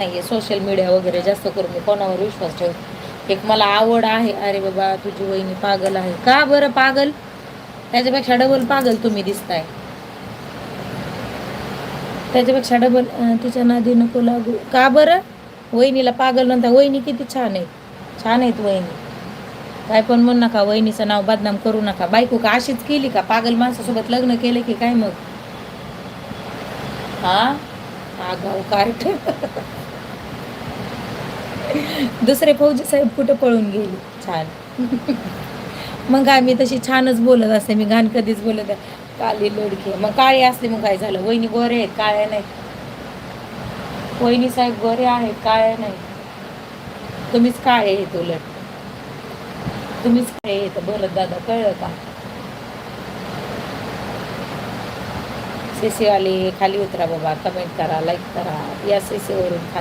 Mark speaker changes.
Speaker 1: नाहीये social media वगैरे जास्त करून मी कोणावर विश्वास ठेवते. एक मला आवड आहे. अरे बाबा तुझी वहिनी पागल आहे का बरं? पागल त्याच्यापेक्षा डबल पागल तुम्ही दिसताय. त्याच्यापेक्षा डबल तिच्या नादी नको लागू का बरं? वहिनीला पागल म्हणता. वहिनी किती छान आहेत. छान आहेत वहिनी. काय पण म्हणू नका. वहिनीचं नाव बदनाम करू नका. बायको का अशीच केली का? पागल माणसासोबत लग्न केलं की काय मग? हा आगाऊ कार्ट. दुसरे फौजी साहेब कुठे पळून गेले? छान. मग काय मी तशी छानच बोलत असते. मी घाण कधीच बोलत आहे. काली लडकी मग काळी असते मग काय झालं? वहिनी गोरे आहेत काळ्या नाही. वहिनी साहेब गोरे आहेत काळ्या नाही. तुम्हीच काळे आहेत उलट. तुम्हीच काळे आहेत. बरं दादा कळलं का? सीसीवाले खाली उतरा बाबा. कमेंट करा, लाईक करा. या सीसीवरून खाली